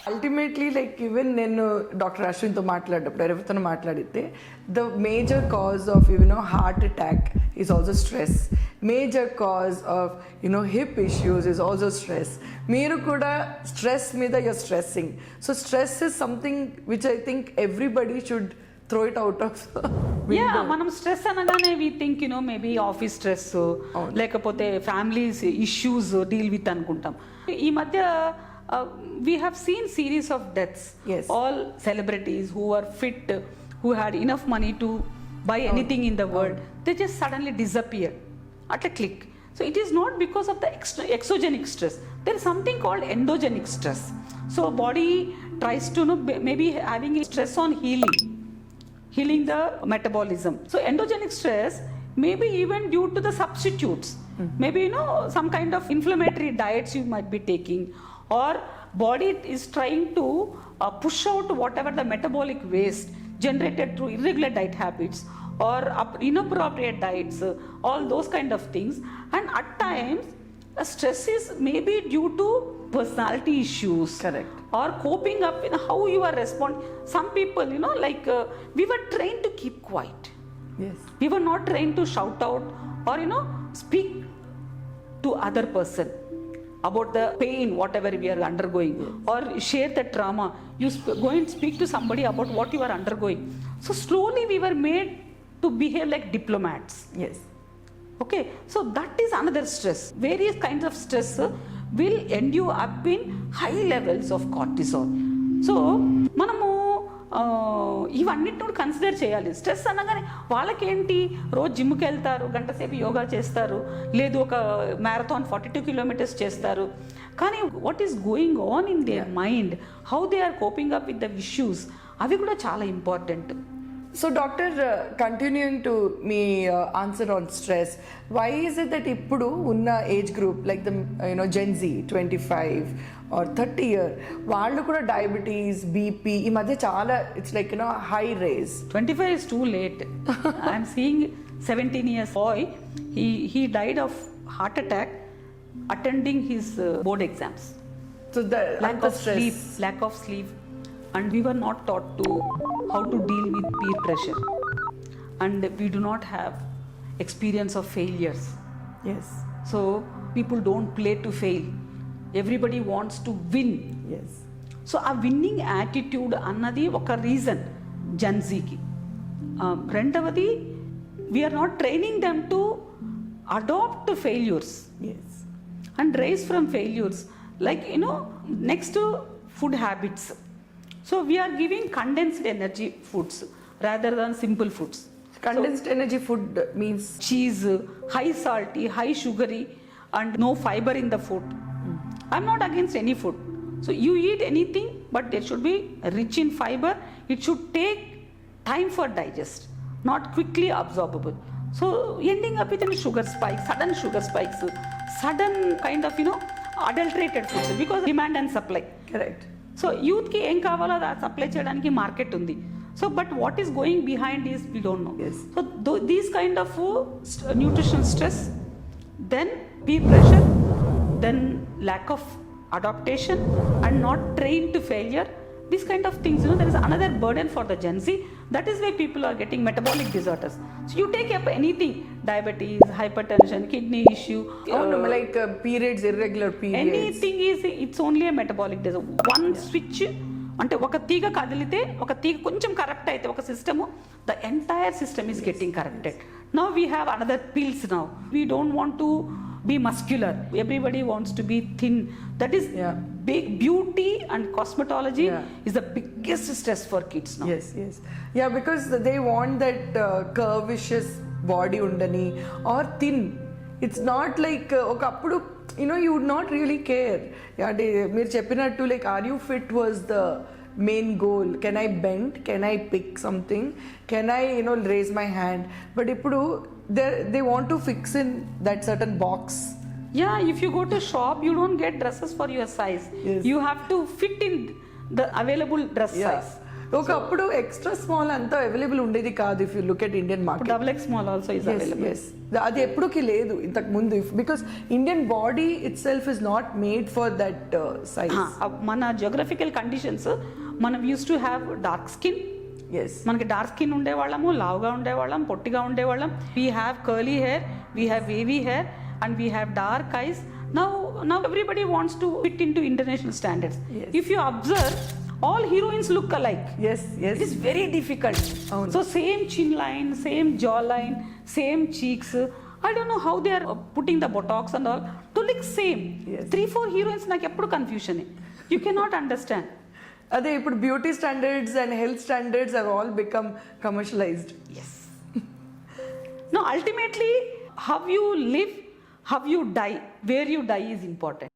Ultimately like even నేను doctor అశ్విన్తో మాట్లాడేటప్పుడు ఎవరితో మాట్లాడితే the major cause of heart attack is also stress, major cause of hip issues is also stress. మీరు కూడా స్ట్రెస్ మీద you're stressing. So stress is something which I think everybody should throw it out of. మనం stress అనగానే we think maybe office stress లేకపోతే families issues deal with అనుకుంటాం. ఈ మధ్య we have seen series of deaths. Yes. All celebrities who are fit, who had enough money to buy anything in the world, they just suddenly disappear at a click. So it is not because of the exogenic stress. There is something called endogenic stress. So body tries to maybe having a stress on healing the metabolism. So endogenic stress may be even due to the substitutes. Maybe some kind of inflammatory diets you might be taking, or body is trying to push out whatever the metabolic waste generated through irregular diet habits or inappropriate diets, all those kind of things. And at times stress is maybe due to personality issues. Correct. Or coping up in how you are responding. Some people we were trained to keep quiet. Yes. We were not trained to shout out or speak to other person about the pain whatever we are undergoing. Yes. Or share the trauma. You go and speak to somebody about what you are undergoing. So slowly we were made to behave like diplomats. Yes. Okay, so that is another stress. Various kinds of stress will end you up in high levels of cortisol. So మనము ఇవన్నిటిని consider చేయాలి. Stress అనగానే వాళ్ళకేంటి, రోజు జిమ్కి వెళ్తారు, గంట సేపు యోగా చేస్తారు, లేదు ఒక మ్యారథాన్ 42 కిలోమీటర్స్ చేస్తారు. కానీ what is going on in their mind, how they are coping up with the issues, అవి కూడా చాలా important. So doctor, continuing to me answer on stress, why is it that ippudu unna age group like the Gen Z 25 or 30 year vallu kuda diabetes, BP ee madhya chaala it's like high raise. 25 is too late. I am seeing 17 years boy, he died of heart attack attending his board exams. So the lack of sleep, and we were not taught to how to deal with peer pressure, and we do not have experience of failures. Yes. So people don't play to fail, everybody wants to win. Yes. So a winning attitude annadi oka reason Gen Z ki. Rendavadi, we are not training them to adopt failures. Yes. And rise from failures, like next to food habits. So we are giving condensed energy foods rather than simple foods. Condensed energy food means cheese, high salty, high sugary, and no fiber in the food. I'm not against any food. So you eat anything, but it should be rich in fiber. It should take time for digest, not quickly absorbable. So ending up with sugar spikes, sudden sugar spikes, sudden kind of adulterated foods because demand and supply. correct. So యూత్కి ఏం కావాలో అది supply చేయడానికి market ఉంది. So but what is going behind is we don't know. So these kind of nutritional stress, then peer pressure, then lack of adaptation and not train to failure, these kind of things, there is another burden for the Gen Z. That is why people are getting metabolic disorders. So you take up anything, diabetes, hypertension, kidney issue, like periods, irregular periods, anything is, it's only a metabolic disorder. One switch అంటే ఒక తీగ కదిలితే, ఒక తీగ కొంచెం correct అయితే ఒక system, the entire system is getting corrected. Now we have another pills now. We don't want to be muscular, everybody wants to be thin. That is big beauty and cosmetology is the biggest stress for kids now. Yes. Yeah, because they want that curvaceous body undani or thin. It's not like okappudu you would not really care. Meer cheppinattu like are you fit was the main goal. Can I bend, can I pick something, can I raise my hand? But ippudu they want to fix in that certain box. Yeah, if you go to shop, you don't get dresses for your size. Yes. You have to fit in the available dress size. ఒకప్పుడు extra small అంతా available ఉండేది కాదు. If you look at Indian market, double X small also is available. Yes, అది ఎప్పుడుకి లేదు ఇంతకు ముందు, because Indian body itself is not made for that size. మన geographical conditions, మనం use to have dark skin. Yes, మనకి dark skin ఉండేవాళ్ళము, లావుగా ఉండేవాళ్ళం, పొట్టిగా ఉండేవాళ్ళం. We have curly hair, we have wavy hair, and we have dark eyes. Now everybody wants to fit into international standards. Yes. If you observe, all heroines look alike. yes, yes. It is very difficult. Avunu. So same chin line, same jaw line, same cheeks. I don't know how they are putting the botox and all to look same. Yes. 3-4 heroines నాకు ఎప్పుడు confusion. You cannot understand. అదే ఇప్పుడు beauty standards and health standards have all become commercialized. Yes. No, ultimately, how you live, how you die, where you die is important.